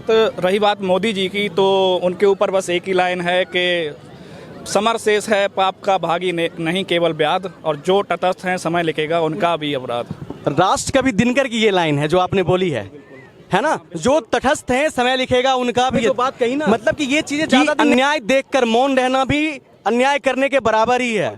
रही बात मोदी जी की, तो उनके ऊपर बस एक ही लाइन है कि समर शेष है पाप का भागी नहीं केवल व्याध, और जो तटस्थ हैं समय लिखेगा उनका भी अपराध। राष्ट्र कवि दिनकर की ये लाइन है जो आपने बोली है ना, जो तटस्थ हैं समय लिखेगा उनका भी। तो बात कही ना, मतलब कि ये चीजें ज्यादा अन्याय देखकर मौन रहना भी अन्याय करने के बराबर ही है,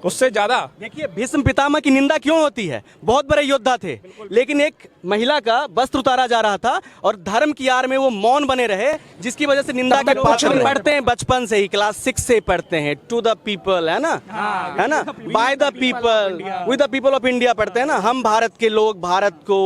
उससे ज्यादा। देखिए भीष्म पितामह की निंदा क्यों होती है, बहुत बड़े योद्धा थे, लेकिन एक महिला का वस्त्र उतारा जा रहा था और धर्म की आड़ में वो मौन बने रहे, जिसकी वजह से निंदा के पात्र पढ़ते हैं बचपन से ही, क्लास 6 से पढ़ते हैं, टू द पीपल है ना, by the people with the people of India पढ़ते हैं ना, हम भारत के लोग, भारत को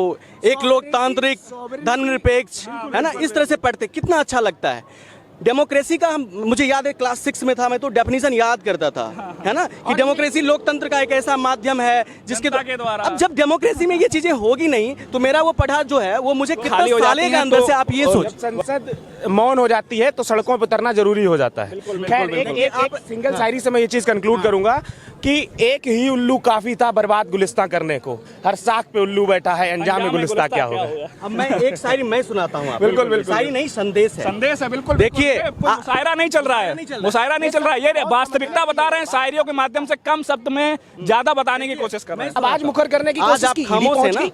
एक लोकतांत्रिक धर्मनिरपेक्ष है ना, इस तरह से पढ़ते, कितना अच्छा लगता है। डेमोक्रेसी का मुझे याद है क्लास 6 में था मैं, तो डेफिनेशन याद करता था, है ना, कि डेमोक्रेसी लोकतंत्र का एक ऐसा माध्यम है जिसके द्वारा। अब जब डेमोक्रेसी में ये चीजें होगी नहीं तो मेरा वो पढ़ा जो है वो मुझे कितना साले के अंदर से आप ये सोच। संसद मौन हो जाती है तो सड़कों पर उतरना जरूरी हो जाता है। खैर एक सिंगल शायरी से मैं ये चीज कंक्लूड करूंगा कि एक ही उल्लू काफी था बर्बाद गुलिस्तां करने को, हर साख पे उल्लू बैठा है अंजाम गुलिस्तां क्या होगा। अब मैं एक शायरी मैं सुनाता हूँ, बिल्कुल बिल्कुल, शायरी नहीं संदेश है, संदेश है, बिल्कुल। देखिए मुशायरा नहीं चल रहा है, मुशायरा नहीं चल रहा है, ये वास्तविकता बता रहे हैं, शायरियों के माध्यम से कम शब्द में ज्यादा बताने की कोशिश कर रहे हैं। अब आज मुखर करने की कोशिश की, खामोश है ना।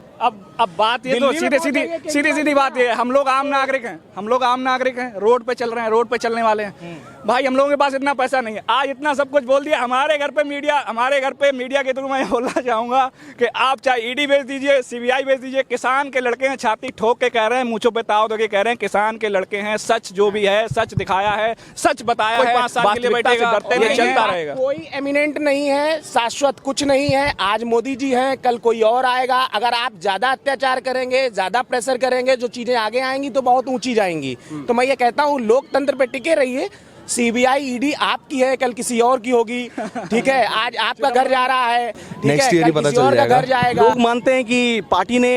अब बात ये तो सीधी बात ये है, हम लोग आम नागरिक हैं, हम लोग आम नागरिक हैं, रोड पे चल रहे हैं, रोड पे चलने वाले हैं भाई, हम लोगों के पास इतना पैसा नहीं है। आज इतना सब कुछ बोल दिया, हमारे घर पे मीडिया के थ्रू मैं बोलना चाहूंगा कि आप चाहे ईडी भेज दीजिए, सीबीआई भेज दीजिए, किसान के लड़के हैं, छाती ठोक के कह रहे हैं, मूंछों पे ताव दे के कह रहे हैं किसान के लड़के हैं, सच जो भी है सच दिखाया है, सच बताया है, 5 साल के लिए बैठेगा, ये चलता रहेगा। कोई एमिनेंट नहीं है, शाश्वत कुछ नहीं है। आज मोदी जी हैं, कल कोई और आएगा। अगर आप ज्यादा अत्याचार करेंगे, ज्यादा प्रेशर करेंगे, जो चीजें आगे आएंगी तो बहुत ऊंची जाएंगी। तो मैं ये कहता हूँ लोकतंत्र पे टिके रहिए। सीबीआई ईडी आपकी है, कल किसी और की होगी, ठीक है। आज आपका घर जा रहा है, ठीक है, कल किसी और का घर जाएगा। लोग मानते हैं कि पार्टी ने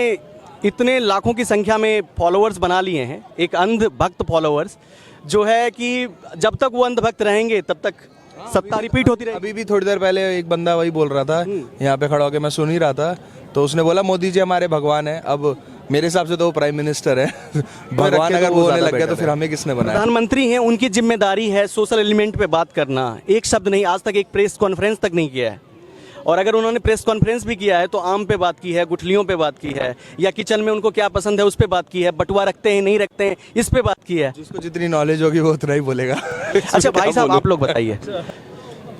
इतने लाखों की संख्या में फॉलोअर्स बना लिए हैं, एक अंधभक्त फॉलोअर्स, जो है कि जब तक वो अंधभक्त रहेंगे तब तक सत्ता रिपीट होती रहेगी। अभी भी थोड़ी देर पहले एक बंदा वही बोल रहा था, यहाँ पे खड़ा होकर मैं सुन ही रहा था, तो उसने बोला मोदी जी हमारे भगवान है। अब मेरे हिसाब से तो वो प्राइम मिनिस्टर है भगवान अगर वो होने लग गया तो फिर हमें किसने बनाया। प्रधानमंत्री हैं, उनकी जिम्मेदारी है सोशल एलिमेंट पे बात करना। एक शब्द नहीं, आज तक एक प्रेस कॉन्फ्रेंस तक नहीं किया है, और अगर उन्होंने प्रेस कॉन्फ्रेंस भी किया है तो आम पे बात की है, गुठलियों पे बात की है, या किचन में उनको क्या पसंद है उस पे बात की है, बटुआ रखते हैं नहीं रखते हैं इस पे बात की है। जिसको जितनी नॉलेज होगी वो उतना ही बोलेगा। अच्छा भाई साहब आप लोग बताइए,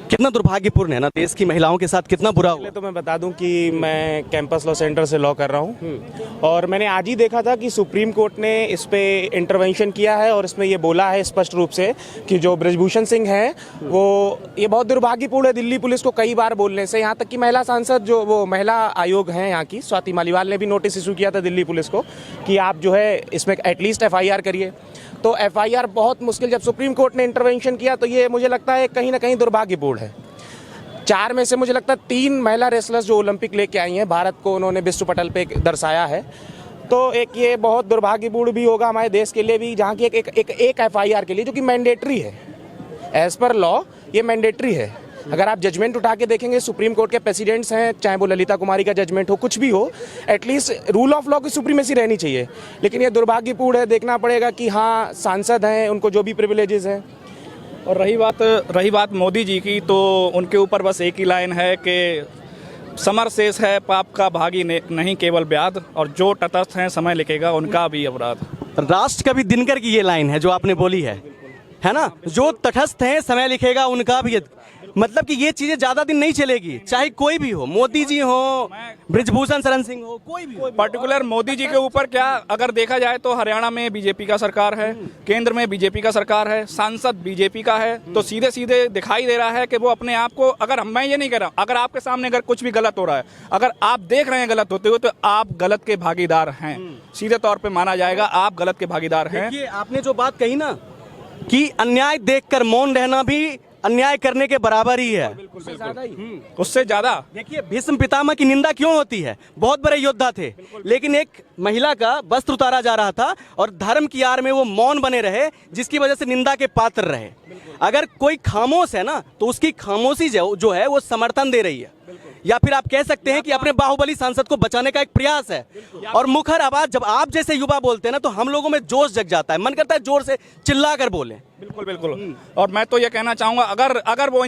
कितना दुर्भाग्यपूर्ण है ना, देश की महिलाओं के साथ कितना बुरा हुआ। तो मैं बता दूं कि मैं कैंपस लॉ सेंटर से लॉ कर रहा हूं, और मैंने आज ही देखा था कि सुप्रीम कोर्ट ने इस पे इंटरवेंशन किया है, और इसमें ये बोला है स्पष्ट रूप से कि जो बृजभूषण सिंह हैं वो ये बहुत दुर्भाग्यपूर्ण है दिल्ली पुलिस को कई बार बोलने से। यहाँ तक कि महिला सांसद जो वो महिला आयोग हैं यहाँ की, स्वाति मालीवाल ने भी नोटिस इशू किया था दिल्ली पुलिस को कि आप जो है इसमें एटलीस्ट FIR करिए। तो FIR बहुत मुश्किल, जब सुप्रीम कोर्ट ने इंटरवेंशन किया तो ये मुझे लगता है कहीं ना कहीं दुर्भाग्यपूर्ण है। 4 में से मुझे लगता है 3 महिला रेसलर्स जो ओलंपिक लेके आई हैं, भारत को उन्होंने विश्व पटल पे दर्शाया है। तो एक ये बहुत दुर्भाग्यपूर्ण भी होगा हमारे देश के लिए भी, जहाँ की एक FIR के लिए जो कि मैंडेटरी है, एज पर लॉ ये मैंडेटरी है। अगर आप जजमेंट उठा के देखेंगे, सुप्रीम कोर्ट के प्रेसिडेंट्स हैं, चाहे वो ललिता कुमारी का जजमेंट हो, कुछ भी हो, एटलीस्ट रूल ऑफ लॉ की सुप्रीमेसी रहनी चाहिए। लेकिन ये दुर्भाग्यपूर्ण है, देखना पड़ेगा कि हाँ सांसद हैं, उनको जो भी प्रिविलेजेस हैं। और रही बात मोदी जी की, तो उनके ऊपर बस एक ही लाइन है कि समर शेष है पाप का भागी नहीं केवल व्याध, और जो तटस्थ हैं समय लिखेगा उनका भी अपराध। राष्ट्र कवि दिनकर की ये लाइन है जो आपने बोली है ना, जो तटस्थ हैं समय लिखेगा उनका भी, मतलब कि ये चीजें ज्यादा दिन नहीं चलेगी, चाहे कोई भी हो, मोदी जी हो, बृजभूषण शरण सिंह हो, कोई भी हो। पर्टिकुलर मोदी जी के ऊपर क्या, अगर देखा जाए तो हरियाणा में बीजेपी का सरकार है, केंद्र में बीजेपी का सरकार है, सांसद बीजेपी का है, तो सीधे सीधे दिखाई दे रहा है कि वो अपने आप को, अगर मैं ये नहीं कह रहा, अगर आपके सामने अगर कुछ भी गलत हो रहा है, अगर आप देख रहे हैं गलत होते हुए, तो आप गलत के भागीदार हैं, सीधे तौर पर माना जाएगा आप गलत के भागीदार हैं। देखिए आपने जो बात कही ना कि अन्याय देखकर मौन रहना भी अन्याय करने के बराबर ही है, उससे ज्यादा। देखिए भीष्म पितामह की निंदा क्यों होती है, बहुत बड़े योद्धा थे, लेकिन एक महिला का वस्त्र उतारा जा रहा था और धर्म की आड़ में वो मौन बने रहे, जिसकी वजह से निंदा के पात्र रहे। अगर कोई खामोश है ना तो उसकी खामोशी जो है वो समर्थन दे रही है। या फिर आप कह सकते हैं कि अपने बाहुबली सांसद को बचाने का एक प्रयास है। और मुखर आवाज जब आप जैसे युवा बोलते हैं ना, तो हम लोगों में जोश जग जाता है, मन करता है जोर से चिल्ला कर बोलें। बिल्कुल बिल्कुल। और मैं तो ये कहना चाहूँगा, अगर वो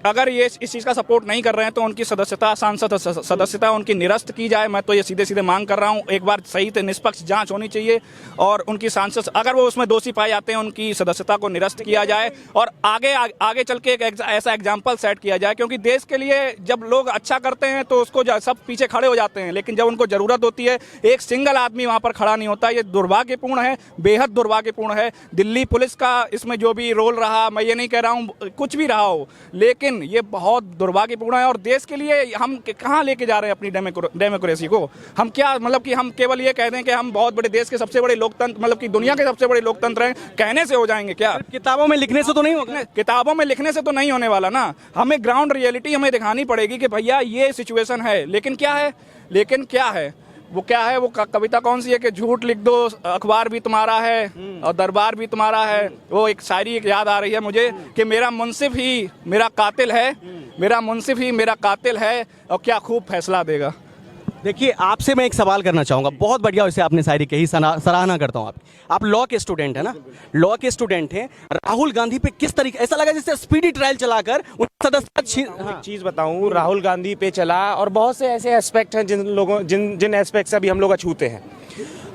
अगर ये इस चीज़ का सपोर्ट नहीं कर रहे हैं तो उनकी सदस्यता, सांसद सदस्यता उनकी निरस्त की जाए। मैं तो ये सीधे सीधे मांग कर रहा हूँ, एक बार सही से निष्पक्ष जांच होनी चाहिए और उनकी सांसद, अगर वो उसमें दोषी पाए जाते हैं, उनकी सदस्यता को निरस्त किया जाए और आगे चल के एक ऐसा एग्जाम्पल सेट किया जाए। क्योंकि देश के लिए जब लोग अच्छा करते हैं तो उसको सब पीछे खड़े हो जाते हैं, लेकिन जब उनको ज़रूरत होती है एक सिंगल आदमी वहाँ पर खड़ा नहीं होता। ये दुर्भाग्यपूर्ण है, बेहद दुर्भाग्यपूर्ण है। दिल्ली पुलिस का इसमें जो भी रोल रहा, मैं ये नहीं कह रहा हूँ कुछ भी रहा हो, लेकिन ये बहुत दुर्भाग्यपूर्ण है। और देश के लिए हम कहाँ लेके जा रहे हैं अपनी डेमोक्रेसी को? हम क्या मतलब कि हम केवल ये कह दें कि हम बहुत बड़े देश के सबसे बड़े लोकतंत्र, मतलब कि दुनिया के सबसे बड़े लोकतंत्र हैं, कहने से हो जाएंगे क्या? किताबों में लिखने से तो नहीं होगा। किताबों में लिखने से तो नहीं होने वाला ना, हमें ग्राउंड रियलिटी हमें दिखानी पड़ेगी कि भैया ये सिचुएशन है। लेकिन क्या है वो क्या है? वो कविता कौन सी है कि झूठ लिख दो, अखबार भी तुम्हारा है और दरबार भी तुम्हारा है। वो एक शायरी एक याद आ रही है मुझे कि मेरा मुंसिफ ही मेरा कातिल है, मेरा मुंसिफ ही मेरा कातिल है और क्या खूब फैसला देगा। देखिए, आपसे मैं एक सवाल करना चाहूँगा। बहुत बढ़िया वैसे आपने शायरी कही, सराहना करता हूँ आप लॉ के स्टूडेंट हैं ना, लॉ के स्टूडेंट हैं। राहुल गांधी पे किस तरीके, ऐसा लगा जैसे स्पीडी ट्रायल चलाकर एक चीज बताऊं, राहुल गांधी पे चला और बहुत से ऐसे एस्पेक्ट हैं जिन एस्पेक्ट से अभी हम लोग अछूते हैं।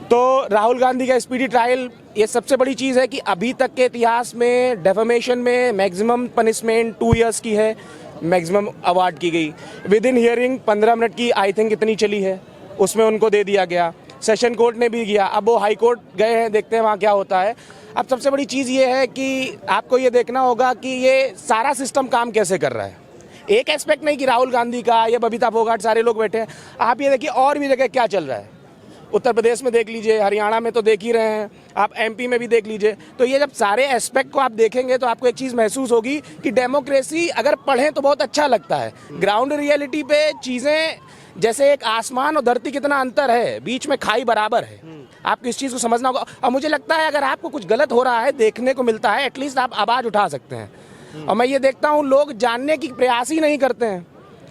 तो राहुल गांधी का स्पीडी ट्रायल, ये सबसे बड़ी चीज़ है कि अभी तक के इतिहास में डेफेमेशन में मैक्सिमम पनिशमेंट 2 इयर्स की है, मैक्सिमम अवार्ड की गई। विद इन हियरिंग 15 मिनट की आई थिंक इतनी चली है, उसमें उनको दे दिया गया। सेशन कोर्ट ने भी किया, अब वो हाई कोर्ट गए हैं, देखते हैं वहाँ क्या होता है। अब सबसे बड़ी चीज़ ये है कि आपको ये देखना होगा कि ये सारा सिस्टम काम कैसे कर रहा है। एक एस्पेक्ट नहीं कि राहुल गांधी का या बबीता फोगाट सारे लोग बैठे हैं, आप ये देखिए और भी जगह क्या चल रहा है। उत्तर प्रदेश में देख लीजिए, हरियाणा में तो देख ही रहे हैं, आप एमपी में भी देख लीजिए। तो ये जब सारे एस्पेक्ट को आप देखेंगे तो आपको एक चीज़ महसूस होगी कि डेमोक्रेसी अगर पढ़ें तो बहुत अच्छा लगता है। ग्राउंड रियलिटी पे चीज़ें जैसे एक आसमान और धरती कितना अंतर है, बीच में खाई बराबर है। आपको इस चीज़ को समझना होगा। और मुझे लगता है अगर आपको कुछ गलत हो रहा है, देखने को मिलता है, एटलीस्ट आप आवाज़ उठा सकते हैं। और मैं ये देखता हूँ लोग जानने की प्रयास ही नहीं करते हैं।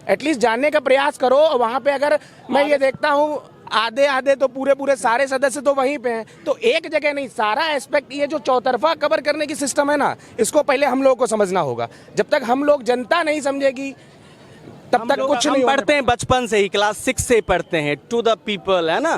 एटलीस्ट जानने का प्रयास करो। और वहाँ पे अगर मैं ये देखता हूँ आधे तो पूरे सारे सदस्य तो वहीं पे हैं, तो एक जगह नहीं, सारा एस्पेक्ट ये जो चौतरफा कवर करने की सिस्टम है ना, इसको पहले हम लोगों को समझना होगा। जब तक हम लोग, जनता नहीं समझेगी तब तक कुछ नहीं। पढ़ते हैं बचपन से ही, क्लास 6 से पढ़ते हैं, टू द पीपल, है ना,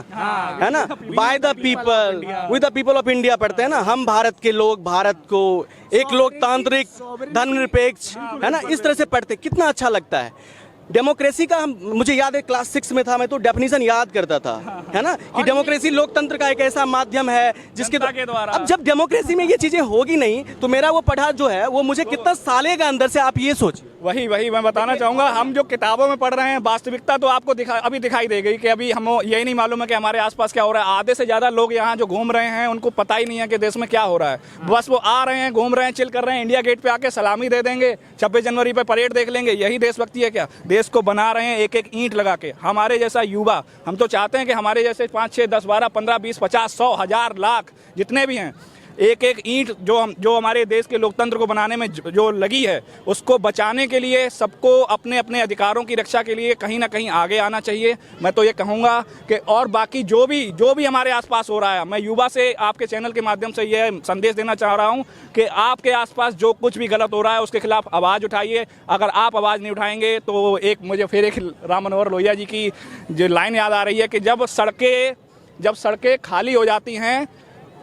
है ना, by the people, with the people of India पढ़ते हैं ना। हम भारत के लोग, भारत को एक लोकतांत्रिक धर्मनिरपेक्ष, है ना, इस तरह से पढ़ते, कितना अच्छा लगता है। डेमोक्रेसी का मुझे याद है क्लास 6 में था मैं, तो डेफिनेशन याद करता था, है ना, कि डेमोक्रेसी लोकतंत्र का एक ऐसा माध्यम है जिसके द्वारा। अब जब डेमोक्रेसी में ये चीजें होगी नहीं तो मेरा वो पढ़ा जो है वो मुझे कितना सालेगा अंदर से, आप ये सोचिए। वही मैं बताना चाहूँगा, हम जो किताबों में पढ़ रहे हैं वास्तविकता तो आपको अभी दिखाई दे गई कि अभी हम यही नहीं मालूम है कि हमारे आसपास क्या हो रहा है। आधे से ज़्यादा लोग यहाँ जो घूम रहे हैं उनको पता ही नहीं है कि देश में क्या हो रहा है। बस वो आ रहे हैं, घूम रहे हैं, चिल कर रहे हैं, इंडिया गेट पे आके सलामी दे देंगे, 26 जनवरी पे परेड देख लेंगे। यही देशभक्ति है क्या? देश को बना रहे हैं एक एक ईंट लगा के। हमारे जैसा युवा, हम तो चाहते हैं कि हमारे जैसे 5, 6, 10, 12, 15, 20, 50, 100, 1000, लाख जितने भी हैं, एक एक ईंट जो हमारे देश के लोकतंत्र को बनाने में जो लगी है, उसको बचाने के लिए सबको अपने अपने अधिकारों की रक्षा के लिए कहीं ना कहीं आगे आना चाहिए। मैं तो ये कहूँगा कि और बाकी जो भी हमारे आसपास हो रहा है, मैं युवा से आपके चैनल के माध्यम से ये संदेश देना चाह रहा हूँ कि आपके आसपास जो कुछ भी गलत हो रहा है उसके खिलाफ आवाज़ उठाइए। अगर आप आवाज़ नहीं उठाएंगे तो मुझे फिर एक राम मनोहर लोहिया जी की जो लाइन याद आ रही है कि जब सड़कें खाली हो जाती हैं,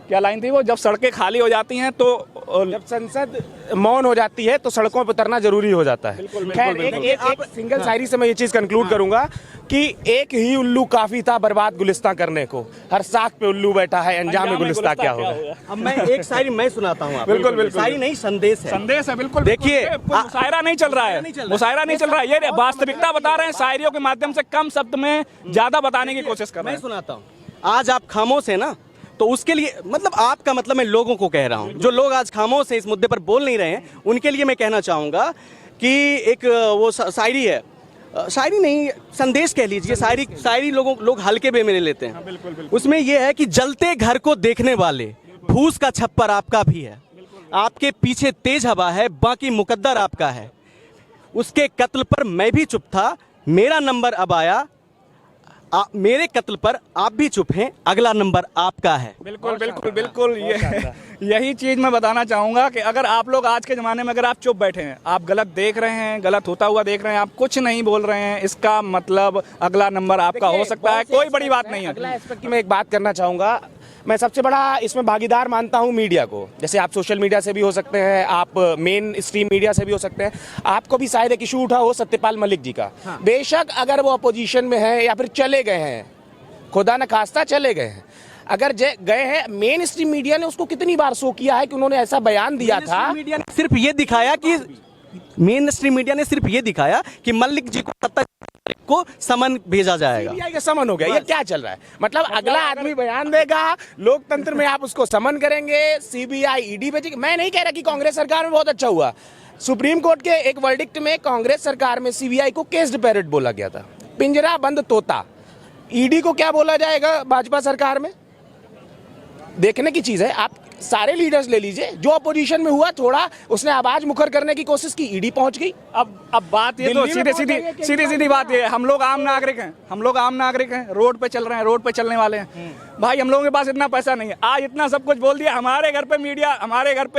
क्या लाइन थी वो, जब सड़कें खाली हो जाती हैं तो जब संसद मौन हो जाती है तो सड़कों पर उतरना जरूरी हो जाता है। खैर एक सिंगल शायरी से मैं ये चीज़ कंक्लूड करूंगा कि एक ही उल्लू काफी था बर्बाद गुलिस्तां करने को, हर साख पे उल्लू बैठा है, अंजाम में गुलिस्तां क्या होगा। अब मैं एक शायरी मैं सुनाता हूँ। बिल्कुल शायरी नहीं, संदेश है बिल्कुल। देखिए, मुशायरा नहीं चल रहा है, मुशायरा नहीं चल रहा है, ये वास्तविकता बता रहे हैं, शायरियों के माध्यम से कम शब्द में ज्यादा बताने की कोशिश कर रहे हैं। मैं सुनाता हूँ। आज आप खामोश है ना, तो उसके लिए मतलब आपका मतलब मैं लोगों को कह रहा हूँ, जो लोग आज खामोश है, इस मुद्दे पर बोल नहीं रहे हैं, उनके लिए मैं कहना चाहूँगा कि एक वो शायरी है, शायरी नहीं संदेश कह लीजिए, शायरी लोग हल्के वे में लेते हैं। बिल्कुल। उसमें यह है कि जलते घर को देखने वाले, फूस का छप्पर आपका भी है, आपके पीछे तेज हवा है, बाकी मुकद्दर आपका है, उसके कत्ल पर मैं भी चुप था, मेरा नंबर अब आया, मेरे कत्ल पर आप भी चुप हैं, अगला नंबर आपका है। बिल्कुल बिल्कुल बिल्कुल, यही चीज मैं बताना चाहूंगा कि अगर आप लोग आज के जमाने में अगर आप चुप बैठे हैं, आप गलत देख रहे हैं, गलत होता हुआ देख रहे हैं, आप कुछ नहीं बोल रहे हैं, इसका मतलब अगला नंबर आपका हो सकता है, कोई बड़ी बात नहीं है। अगला एस्पेक्ट में एक बात करना चाहूंगा, मैं सबसे बड़ा इसमें भागीदार मानता हूं मीडिया को। जैसे आप सोशल मीडिया से भी हो सकते हैं, आप मेन स्ट्रीम मीडिया से भी हो सकते हैं। आपको भी शायद एक इशू उठा हो सत्यपाल मलिक जी का। बेशक अगर वो अपोजिशन में है या फिर चले गए हैं, खुदा न खास्ता चले गए हैं, अगर गए हैं, मेन स्ट्रीम मीडिया ने उसको कितनी बार शो किया है कि उन्होंने ऐसा बयान दिया था। मीडिया ने सिर्फ ये दिखाया कि मेन स्ट्रीम मीडिया ने सिर्फ ये दिखाया कि मलिक जी को 27 को समन भेजा जाएगा। सीबीआई का समन हो गया, ये क्या चल रहा है? मतलब अगला आदमी बयान देगा, लोकतंत्र में आप उसको समन करेंगे, सीबीआई ईडी भेजेगी। मैं नहीं कह रहा कि कांग्रेस सरकार में बहुत अच्छा हुआ। सुप्रीम कोर्ट के एक वर्डिक्ट में कांग्रेस सरकार में सीबीआई को केस्ड पैरेट बोला गया था, पिंजरा बंद तोता। ईडी को क्या बोला जाएगा भाजपा सरकार में? देखने की चीज है। आप सारे लीडर्स ले लीजिए, जो अपोजिशन में हुआ थोड़ा उसने आवाज मुखर करने की कोशिश की, ईडी पहुंच गई। अब बात ये तो सीधी सीधी बात ये है, हम लोग आम नागरिक हैं, हम लोग आम नागरिक हैं, रोड पे चल रहे हैं, रोड पे चलने वाले हैं। भाई हम लोगों के पास इतना पैसा नहीं है। आज इतना सब कुछ बोल दिया, हमारे घर पे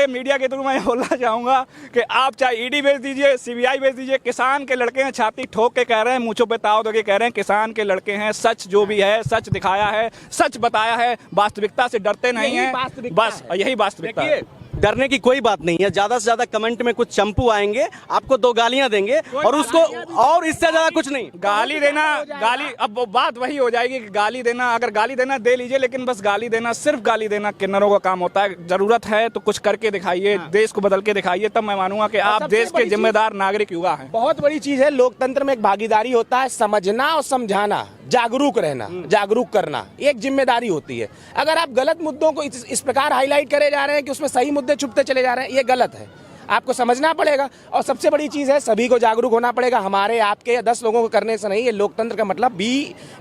मीडिया के थ्रू मैं बोलना चाहूंगा कि आप चाहे ईडी भेज दीजिए, सीबीआई भेज दीजिए, किसान के लड़के हैं, छाती ठोक के कह रहे हैं, मूंछों पे ताव दे के कह रहे हैं, किसान के लड़के हैं, सच जो भी है सच दिखाया है, सच बताया है, वास्तविकता से डरते नहीं है, बस यही वास्तविकता है। डरने की कोई बात नहीं है। ज्यादा से ज्यादा कमेंट में कुछ चंपू आएंगे, आपको 2 गालियां देंगे और उसको, और इससे ज्यादा कुछ नहीं। गाली देना, गाली, अब बात वही हो जाएगी कि गाली देना, अगर गाली देना दे लीजिए, लेकिन बस गाली देना, सिर्फ गाली देना किन्नरों का काम होता है। जरूरत है तो कुछ करके दिखाइए, देश को बदल के दिखाइए, तब मैं मानूंगा कि आप देश के जिम्मेदार नागरिक युवा हैं। बहुत बड़ी चीज है लोकतंत्र में, एक भागीदारी होता है, समझना और समझाना, जागरूक रहना, जागरूक करना एक जिम्मेदारी होती है। अगर आप गलत मुद्दों को इस प्रकार हाईलाइट करे जा रहे हैं कि उसमें सही मुद्दे छुपते चले जा रहे हैं, ये गलत है। आपको समझना पड़ेगा और सबसे बड़ी चीज है सभी को जागरूक होना पड़ेगा। हमारे आपके या 10 लोगों को करने से नहीं। ये लोकतंत्र का मतलब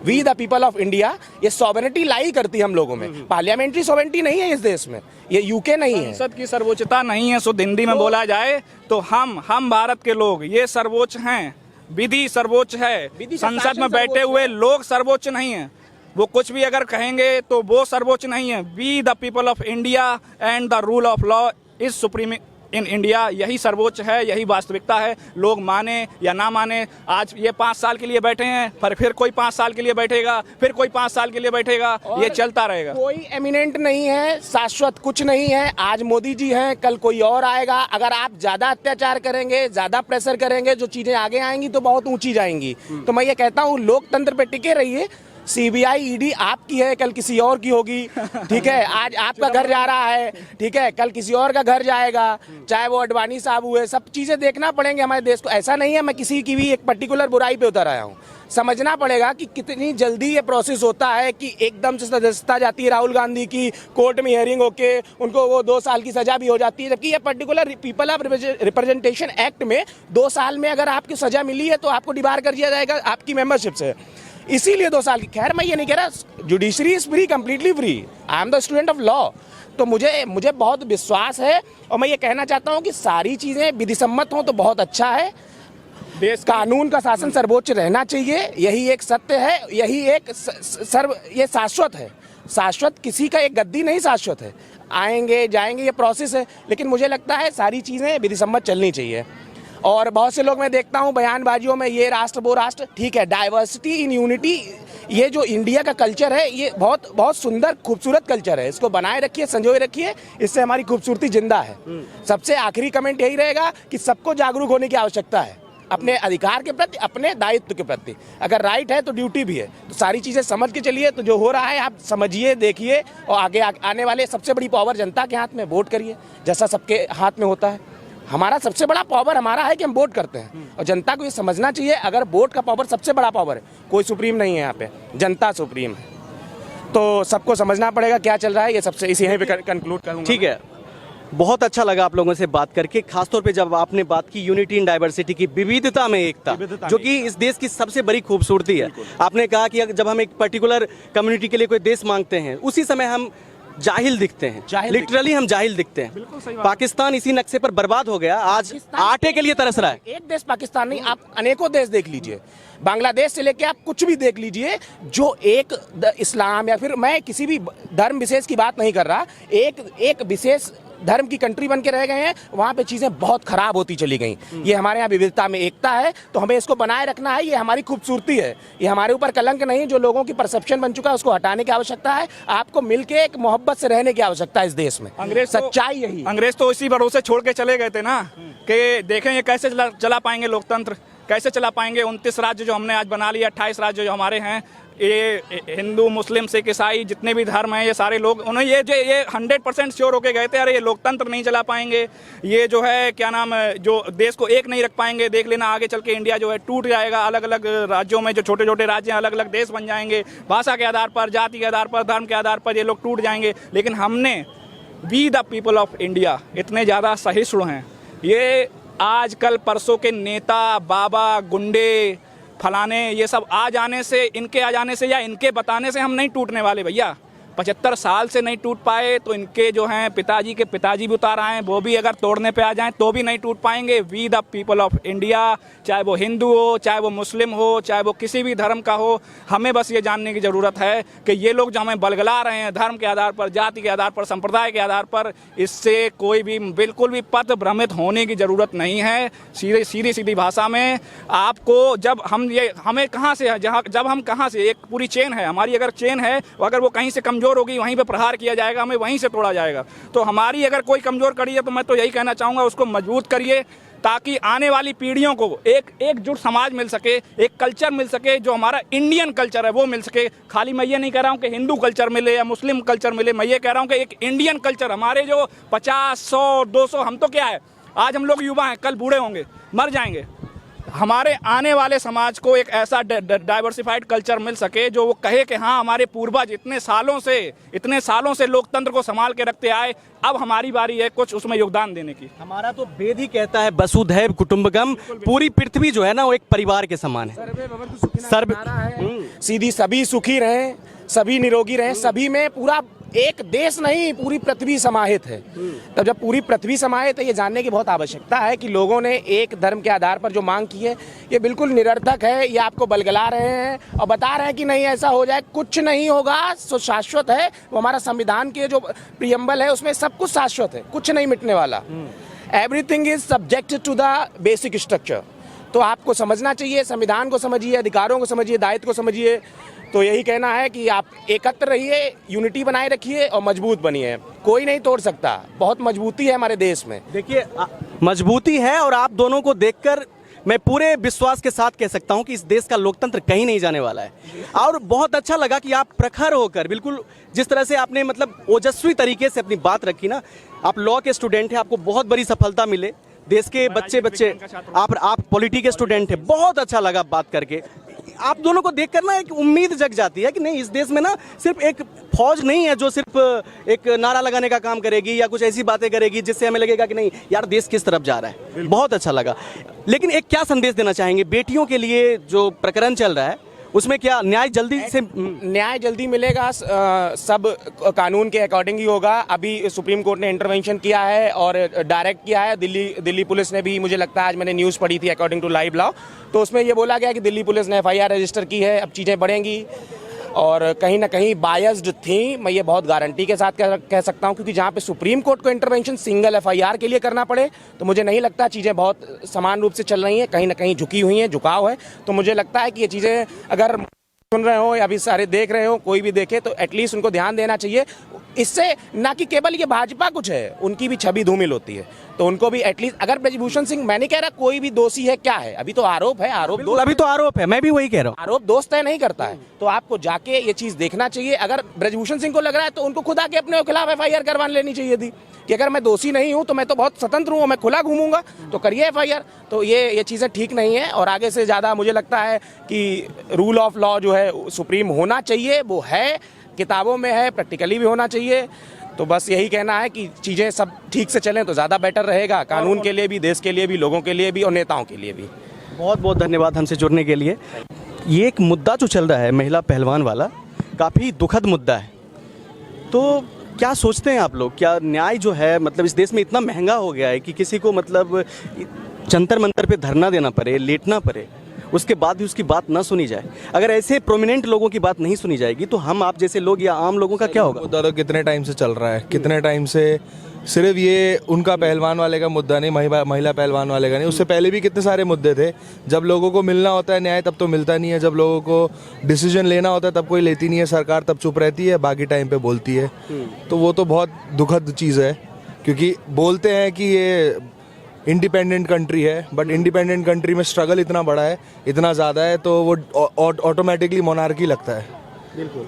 we the people of India, ये सॉवरेनिटी लाई करती है हम लोगों में। पार्लियामेंट्री सॉवरेनिटी नहीं है इस देश में, ये यूके नहीं है। संसद की सर्वोच्चता नहीं है, सो हिंदी में बोला जाए तो हम भारत के लोग ये सर्वोच्च हैं, विधि सर्वोच्च है, संसद में बैठे हुए लोग सर्वोच्च नहीं है। वो कुछ भी अगर कहेंगे तो वो सर्वोच्च नहीं है। We the people of India and the rule of law is supreme in India, यही सर्वोच्च है, यही वास्तविकता है। लोग माने या ना माने, आज ये 5 साल के लिए बैठे हैं, फिर कोई 5 साल के लिए बैठेगा, फिर कोई 5 साल के लिए बैठेगा, ये चलता रहेगा। कोई एमिनेंट नहीं है, शाश्वत कुछ नहीं है। आज मोदी जी हैं, कल कोई और आएगा। अगर आप ज्यादा अत्याचार करेंगे, ज्यादा प्रेशर करेंगे, जो चीजें आगे आएंगी तो बहुत ऊंची जाएंगी। तो मैं ये कहता हूँ लोकतंत्र पे टिके रहिए। सीबीआई ईडी आपकी है, कल किसी और की होगी, ठीक है। आज आपका घर जा रहा है, ठीक है, कल किसी और का घर जाएगा, चाहे वो अडवाणी साहब हुए। सब चीजें देखना पड़ेंगे हमारे देश को। ऐसा नहीं है मैं किसी की भी एक पर्टिकुलर बुराई पे उतर आया हूँ। समझना पड़ेगा कि कितनी जल्दी ये प्रोसेस होता है कि एकदम से सदस्यता जाती है राहुल गांधी की, कोर्ट में हियरिंग होके उनको वो 2 साल की सजा भी हो जाती है। जबकि ये particular people of representation act में 2 साल में अगर आपकी सजा मिली है तो आपको डिबार कर दिया जाएगा आपकी मेंबरशिप से, इसीलिए 2 साल की। खैर मैं ये नहीं कह रहा judiciary is free, completely free. I am the student of law. तो मुझे बहुत विश्वास है और मैं ये कहना चाहता हूँ कि सारी चीजें विधि सम्मत हों तो बहुत अच्छा है। देश कानून का शासन सर्वोच्च रहना चाहिए, यही एक सत्य है, यही एक ये शाश्वत है। शाश्वत किसी का एक गद्दी नहीं शाश्वत है, आएंगे जाएंगे, ये प्रोसेस है। लेकिन मुझे लगता है सारी चीजें विधि सम्मत चलनी चाहिए। और बहुत से लोग मैं देखता हूं बयानबाजियों में ये राष्ट्र वो राष्ट्र, ठीक है, डाइवर्सिटी इन यूनिटी, ये जो इंडिया का कल्चर है ये बहुत बहुत सुंदर खूबसूरत कल्चर है। इसको बनाए रखिए, संजोए रखिए, इससे हमारी खूबसूरती जिंदा है। सबसे आखिरी कमेंट यही रहेगा कि सबको जागरूक होने की आवश्यकता है, अपने अधिकार के प्रति, अपने दायित्व के प्रति। अगर राइट है तो ड्यूटी भी है। तो सारी चीजें समझ के चलिए। तो जो हो रहा है आप समझिए, देखिए और आगे आने वाले सबसे बड़ी पावर जनता के हाथ में, वोट करिए जैसा सबके हाथ में होता है। हमारा सबसे बड़ा पावर हमारा है कि हम वोट करते हैं और जनता को ये समझना चाहिए अगर वोट का पावर सबसे बड़ा पावर है, कोई सुप्रीम नहीं है यहाँ पे, जनता सुप्रीम है। तो सबको समझना पड़ेगा क्या चल रहा है। ये सबसे इसी यहीं पे कंक्लूड करूंगा। ठीक है, बहुत अच्छा लगा आप लोगों से बात करके, खासतौर पे जब आपने बात की यूनिटी इन डाइवर्सिटी की, विविधता में एकता, जो कि इस देश की सबसे बड़ी खूबसूरती है। आपने कहा कि जब हम एक पर्टिकुलर कम्युनिटी के लिए कोई देश मांगते हैं उसी समय हम जाहिल दिखते हैं, लिटरली हम जाहिल दिखते हैं। पाकिस्तान इसी नक्शे पर बर्बाद हो गया, आज आटे के लिए तरस रहा है। एक देश पाकिस्तान नहीं, आप अनेकों देश देख लीजिए। बांग्लादेश से लेके आप कुछ भी देख लीजिए, जो एक इस्लाम या फिर मैं किसी भी धर्म विशेष की बात नहीं कर रहा, एक विशेष धर्म की कंट्री बन के रह गए हैं, वहाँ पे चीज़ें बहुत खराब होती चली गई। ये हमारे यहाँ विविधता में एकता है, तो हमें इसको बनाए रखना है। ये हमारी खूबसूरती है, ये हमारे ऊपर कलंक नहीं। जो लोगों की परसेप्शन बन चुका है उसको हटाने की आवश्यकता है। आपको मिलके एक मोहब्बत से रहने की आवश्यकता है इस देश में। सच्चाई यही। अंग्रेज तो इसी भरोसे छोड़ के चले गए थे ना कि देखें ये कैसे चला पाएंगे लोकतंत्र, कैसे चला पाएंगे। 29 राज्य जो हमने आज बना लिया, 28 राज्य जो हमारे हैं, ये हिंदू मुस्लिम सिख ईसाई जितने भी धर्म हैं, ये सारे लोग उन्हें ये 100% श्योर होके गए थे, अरे ये लोकतंत्र नहीं चला पाएंगे, ये जो है क्या नाम है, जो देश को एक नहीं रख पाएंगे। देख लेना आगे चल के इंडिया जो है टूट जाएगा। अलग अलग राज्यों में जो छोटे छोटे राज्य हैं, अलग अलग देश बन जाएंगे। भाषा के आधार पर, जाति के आधार पर, धर्म के आधार पर ये लोग टूट जाएंगे। लेकिन हमने, we the people of India, इतने ज़्यादा सहिष्णु हैं। ये आजकल परसों के नेता, बाबा, गुंडे, फलाने, ये सब आ जाने से, इनके आ जाने से या इनके बताने से हम नहीं टूटने वाले भैया। 75 साल से नहीं टूट पाए तो इनके जो हैं पिताजी के पिताजी भी उतार आए हैं, वो भी अगर तोड़ने पे आ जाएं तो भी नहीं टूट पाएंगे। We the people of India, चाहे वो हिंदू हो, चाहे वो मुस्लिम हो, चाहे वो किसी भी धर्म का हो, हमें बस ये जानने की ज़रूरत है कि ये लोग जो हमें बलगला रहे हैं धर्म के आधार पर, जाति के आधार पर, संप्रदाय के आधार पर, इससे कोई भी बिल्कुल भी पथ भ्रमित होने की ज़रूरत नहीं है। सीधी भाषा में आपको हमें कहाँ से, जब हम कहाँ से, एक पूरी चेन है हमारी, अगर चेन है, अगर वो कहीं से कमजोर होगी वहीं पे प्रहार किया जाएगा, हमें वहीं से तोड़ा जाएगा। तो हमारी अगर कोई कमजोर कड़ी है तो मैं तो यही कहना चाहूँगा उसको मजबूत करिए, ताकि आने वाली पीढ़ियों को एकजुट समाज मिल सके, एक कल्चर मिल सके, जो हमारा इंडियन कल्चर है वो मिल सके। खाली मैं ये नहीं कह रहा हूँ कि हिंदू कल्चर मिले या मुस्लिम कल्चर मिले, मैं ये कह रहा हूँ कि एक इंडियन कल्चर, हमारे जो 50, 100, 200, हम तो क्या है, आज हम लोग युवा हैं, कल बूढ़े होंगे, मर जाएंगे। हमारे आने वाले समाज को एक ऐसा डाइवर्सिफाइड कल्चर मिल सके जो वो कहे कि हाँ, हमारे पूर्वज इतने सालों से लोकतंत्र को संभाल के रखते आए, अब हमारी बारी है कुछ उसमें योगदान देने की। हमारा तो वेद ही कहता है वसुधैव कुटुंबकम, पूरी पृथ्वी जो है ना वो एक परिवार के समान है। सीधी सभी सुखी रहें, सभी निरोगी रहें, सभी में पूरा एक देश नहीं पूरी पृथ्वी समाहित है। तब जब पूरी पृथ्वी समाहित है, ये जानने की बहुत आवश्यकता है कि लोगों ने एक धर्म के आधार पर जो मांग की है ये बिल्कुल निरर्थक है। ये आपको बलगला रहे हैं और बता रहे हैं कि नहीं ऐसा हो जाए, कुछ नहीं होगा, सो शाश्वत है। वो हमारा संविधान के जो प्रियम्बल है उसमें सब कुछ शाश्वत है, कुछ नहीं मिटने वाला। Everything is subject to the basic structure. तो आपको समझना चाहिए, संविधान को समझिए, अधिकारों को समझिए, दायित्व को समझिए। तो यही कहना है कि आप एकत्र रहिए, यूनिटी बनाए रखिए और मजबूत बनिए। कोई नहीं तोड़ सकता, बहुत मजबूती है हमारे देश में। देखिए मजबूती है, और आप दोनों को देखकर मैं पूरे विश्वास के साथ कह सकता हूं कि इस देश का लोकतंत्र कहीं नहीं जाने वाला है। और बहुत अच्छा लगा कि आप प्रखर होकर, बिल्कुल जिस तरह से आपने मतलब ओजस्वी तरीके से अपनी बात रखी ना। आप लॉ के स्टूडेंट हैं, आपको बहुत बड़ी सफलता मिले, देश के बच्चे आप पॉलिटी के स्टूडेंट हैं। बहुत अच्छा लगा बात करके। आप दोनों को देखकर ना एक उम्मीद जग जाती है कि नहीं, इस देश में ना सिर्फ एक फौज नहीं है जो सिर्फ एक नारा लगाने का काम करेगी या कुछ ऐसी बातें करेगी जिससे हमें लगेगा कि नहीं यार देश किस तरफ जा रहा है। बहुत अच्छा लगा। लेकिन एक क्या संदेश देना चाहेंगे बेटियों के लिए, जो प्रकरण चल रहा है उसमें क्या न्याय जल्दी मिलेगा? सब कानून के अकॉर्डिंग ही होगा। अभी सुप्रीम कोर्ट ने इंटरवेंशन किया है और डायरेक्ट किया है। दिल्ली पुलिस ने भी, मुझे लगता है आज मैंने न्यूज़ पढ़ी थी अकॉर्डिंग टू लाइव लॉ, तो उसमें ये बोला गया कि दिल्ली पुलिस ने FIR रजिस्टर की है। अब चीज़ें बढ़ेंगी और कहीं ना कहीं बायस्ड थी, मैं ये बहुत गारंटी के साथ कह सकता हूँ, क्योंकि जहाँ पे सुप्रीम कोर्ट को इंटरवेंशन सिंगल FIR के लिए करना पड़े तो मुझे नहीं लगता। चीज़ें बहुत समान रूप से चल रही हैं, कहीं ना कहीं झुकी हुई हैं, झुकाव है। तो मुझे लगता है कि ये चीज़ें अगर सुन रहे हो या अभी सारे देख रहे हो, कोई भी देखे, तो एटलीस्ट उनको ध्यान देना चाहिए। इससे ना कि केवल ये भाजपा कुछ है, उनकी भी छवि धूमिल होती है, तो उनको भी एटलीस्ट, अगर ब्रजभूषण सिंह, मैं नहीं कह रहा कोई भी दोषी है, क्या है, अभी तो आरोप है, अभी तो आरोप है, मैं भी वही कह रहा हूँ, आरोप दोष तय नहीं करता है। तो आपको जाके ये चीज देखना चाहिए। अगर ब्रजभूषण सिंह को लग रहा है तो उनको खुद आके अपने खिलाफ FIR करवा लेनी चाहिए थी कि अगर मैं दोषी नहीं हूँ तो मैं तो बहुत स्वतंत्र हूँ, मैं खुला घूमूंगा, तो करिए FIR। तो ये चीज़ें ठीक नहीं है। और आगे से ज़्यादा मुझे लगता है कि रूल ऑफ लॉ जो है सुप्रीम होना चाहिए, वो है, किताबों में है, प्रैक्टिकली भी होना चाहिए। तो बस यही कहना है कि चीज़ें सब ठीक से चलें तो ज़्यादा बेटर रहेगा, कानून के लिए भी, देश के लिए भी, लोगों के लिए भी और नेताओं के लिए भी। बहुत बहुत धन्यवाद हमसे जुड़ने के लिए। ये एक मुद्दा जो चल रहा है महिला पहलवान वाला, काफ़ी दुखद मुद्दा है। तो क्या सोचते हैं आप लोग, क्या न्याय जो है मतलब इस देश में इतना महंगा हो गया है कि किसी को मतलब जंतर मंतर पे धरना देना पड़े, लेटना पड़े, उसके बाद भी उसकी बात ना सुनी जाए, अगर ऐसे प्रोमिनेंट लोगों की बात नहीं सुनी जाएगी तो हम आप जैसे लोग या आम लोगों का क्या होगा? मुद्दा तो कितने टाइम से चल रहा है, कितने टाइम से सिर्फ ये उनका पहलवान वाले का मुद्दा नहीं, महिला पहलवान वाले का नहीं, उससे पहले भी कितने सारे मुद्दे थे। जब लोगों को मिलना होता है न्याय तब तो मिलता नहीं है, जब लोगों को डिसीजन लेना होता है तब कोई लेती नहीं है, सरकार तब चुप रहती है, बाकी टाइम पे बोलती है। तो वो तो बहुत दुखद चीज़ है, क्योंकि बोलते हैं कि ये इंडिपेंडेंट कंट्री है, बट इंडिपेंडेंट कंट्री में स्ट्रगल इतना बड़ा है, इतना ज़्यादा है, तो वो ऑटोमेटिकली मोनार्की लगता है। बिल्कुल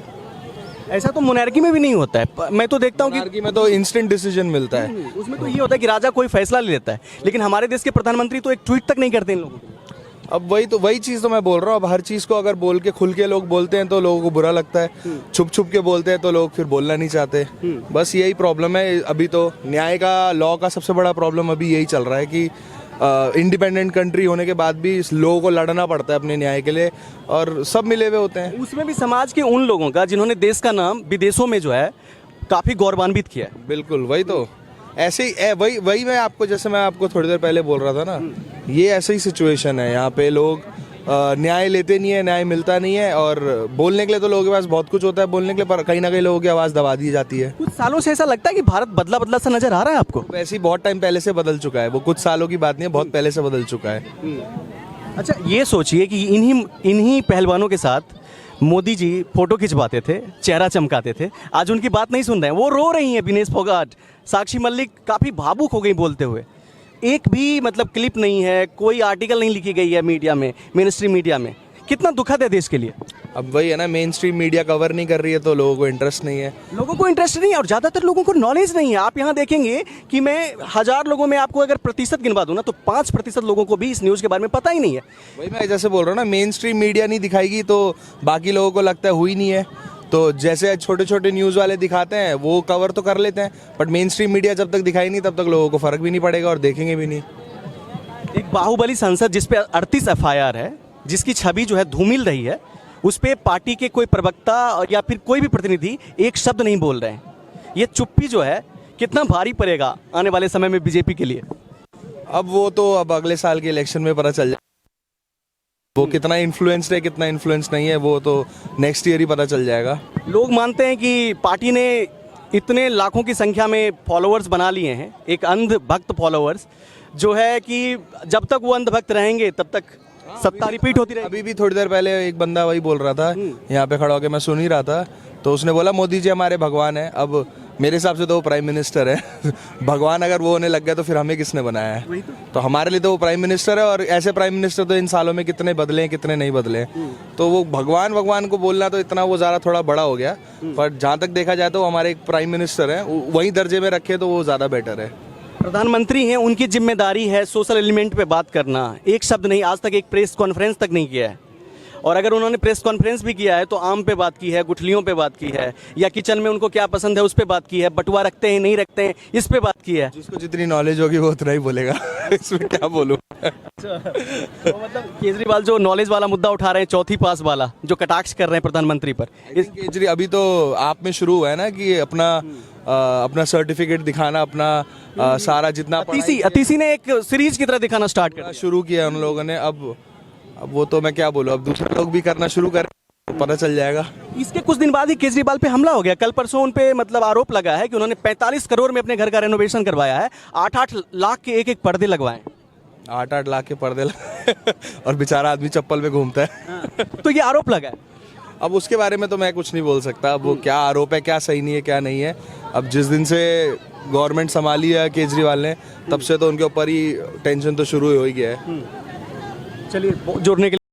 ऐसा तो मोनार्की में भी नहीं होता है। मैं तो देखता हूँ कि मोनार्की में तो इंस्टेंट डिसीजन मिलता है। उसमें तो ये होता है कि राजा कोई फैसला ले लेता है, लेकिन हमारे देश के प्रधानमंत्री तो एक ट्वीट तक नहीं करते इन लोगों को। अब वही चीज़ तो मैं बोल रहा हूँ। अब हर चीज़ को अगर बोल के खुल के लोग बोलते हैं तो लोगों को बुरा लगता है, छुप छुप के बोलते हैं तो लोग फिर बोलना नहीं चाहते। बस यही प्रॉब्लम है अभी तो। न्याय का, लॉ का सबसे बड़ा प्रॉब्लम अभी यही चल रहा है कि इंडिपेंडेंट कंट्री होने के बाद भी लोगों को लड़ना पड़ता है अपने न्याय के लिए, और सब मिले हुए होते हैं। उसमें भी समाज के उन लोगों का जिन्होंने देश का नाम विदेशों में जो है काफ़ी गौरवान्वित किया है। बिल्कुल वही तो। ऐसे ही वही मैं आपको, जैसे मैं आपको थोड़ी देर पहले बोल रहा था ना, ये ऐसे ही सिचुएशन है। यहाँ पे लोग न्याय लेते नहीं है, न्याय मिलता नहीं है, और बोलने के लिए तो लोगों के पास बहुत कुछ होता है बोलने के लिए, पर कहीं ना कहीं लोगों की आवाज़ दबा दी जाती है। कुछ सालों से ऐसा लगता है कि भारत बदला बदला सा नजर आ रहा है आपको? वैसे ही बहुत टाइम पहले से बदल चुका है, वो कुछ सालों की बात नहीं है, बहुत पहले से बदल चुका है। अच्छा, ये सोचिए कि इन्हीं पहलवानों के साथ मोदी जी फोटो खिंचवाते थे, चेहरा चमकाते थे, आज उनकी बात नहीं सुन रहे हैं, वो रो रही हैं। विनेश फोगाट, साक्षी मलिक काफ़ी भावुक हो गई बोलते हुए। एक भी मतलब क्लिप नहीं है, कोई आर्टिकल नहीं लिखी गई है मीडिया में, मेन स्ट्रीम मीडिया में। कितना दुखद है देश के लिए। अब वही है ना, मेन स्ट्रीम मीडिया कवर नहीं कर रही है तो लोगों को इंटरेस्ट नहीं है। लोगों को इंटरेस्ट नहीं है, और ज़्यादातर लोगों को नॉलेज नहीं है। आप यहाँ देखेंगे कि मैं 1000 लोगों में आपको अगर प्रतिशत गिनवा दूँ ना, तो 5% लोगों को भी इस न्यूज़ के बारे में पता ही नहीं है। वही मैं जैसे बोल रहा हूँ ना, मेन स्ट्रीम मीडिया नहीं दिखाएगी तो बाकी लोगों को लगता है हुई नहीं है। तो जैसे छोटे छोटे न्यूज़ वाले दिखाते हैं वो कवर तो कर लेते हैं, बट मेन स्ट्रीम मीडिया जब तक दिखाई नहीं तब तक लोगों को फ़र्क भी नहीं पड़ेगा और देखेंगे भी नहीं। एक बाहुबली सांसद जिस पे 38 FIR है, जिसकी छवि जो है धूमिल रही है, उस पे पार्टी के कोई प्रवक्ता या फिर कोई भी प्रतिनिधि एक शब्द नहीं बोल रहे हैं। ये चुप्पी जो है कितना भारी पड़ेगा आने वाले समय में बीजेपी के लिए। अब वो तो अब अगले साल के इलेक्शन में पता चल जाए, वो कितना इन्फ्लुएंस्ड है कितना इन्फ्लुएंस नहीं है, वो तो नेक्स्ट ईयर ही पता चल जाएगा। लोग मानते हैं कि पार्टी ने इतने लाखों की संख्या में फॉलोअर्स बना लिए हैं, एक अंधभक्त फॉलोअर्स, जो है कि जब तक वो अंधभक्त रहेंगे तब तक सत्ता रिपीट होती रहेगी। अभी भी थोड़ी देर पहले एक बंदा वही बोल रहा था, यहाँ पे खड़ा होकर मैं सुन ही रहा था, तो उसने बोला मोदी जी हमारे भगवान है। अब मेरे हिसाब से तो वो प्राइम मिनिस्टर है भगवान अगर वो होने लग गया तो फिर हमें किसने बनाया है? तो हमारे लिए तो वो प्राइम मिनिस्टर है, और ऐसे प्राइम मिनिस्टर तो इन सालों में कितने बदले हैं कितने नहीं बदले हैं। तो वो भगवान को बोलना तो इतना वो ज़्यादा थोड़ा बड़ा हो गया, पर जहाँ तक देखा जाए तो वो हमारे एक प्राइम मिनिस्टर है, वही दर्जे में रखे तो वो ज़्यादा बेटर है। प्रधानमंत्री हैं, उनकी जिम्मेदारी है सोशल एलिमेंट पे बात करना। एक शब्द नहीं, आज तक एक प्रेस कॉन्फ्रेंस तक नहीं किया है, और अगर उन्होंने प्रेस कॉन्फ्रेंस भी किया है तो आम पे बात की है, गुठलियों पे बात की है, या किचन में उनको क्या पसंद है उस पे बात की है, बटुआ रखते हैं नहीं रखते हैं इस पे बात की है। जिसको जितनी नॉलेज होगी वो उतना ही बोलेगा इसमें क्या बोलूँ। तो मतलब केजरीवाल जो नॉलेज वाला मुद्दा उठा रहे हैं, चौथी पास वाला, जो कटाक्ष कर रहे हैं प्रधानमंत्री पर, केजरी अभी तो आप में शुरू हुआ है ना कि अपना सर्टिफिकेट दिखाना, अपना सारा जितना अतीसी ने एक सीरीज की तरह दिखाना स्टार्ट कर शुरू किया उन लोगों ने। अब वो तो मैं क्या बोलूँ, अब दूसरे लोग भी करना शुरू करें तो पता चल जाएगा। इसके कुछ दिन बाद ही केजरीवाल पे हमला हो गया। कल परसों उन पे मतलब आरोप लगा है कि उन्होंने 45 करोड़ में अपने घर का रेनोवेशन करवाया है, 8-8 लाख के एक पर्दे लगवाए, 8-8 लाख के पर्दे और बेचारा आदमी चप्पल में घूमता है तो ये आरोप लगा है। अब उसके बारे में तो मैं कुछ नहीं बोल सकता, अब वो क्या आरोप है, क्या सही नहीं है, क्या नहीं है। अब जिस दिन से गवर्नमेंट संभाली है केजरीवाल ने, तब से तो उनके ऊपर ही टेंशन तो शुरू हो ही गया है। चलिए, जुड़ने के लिए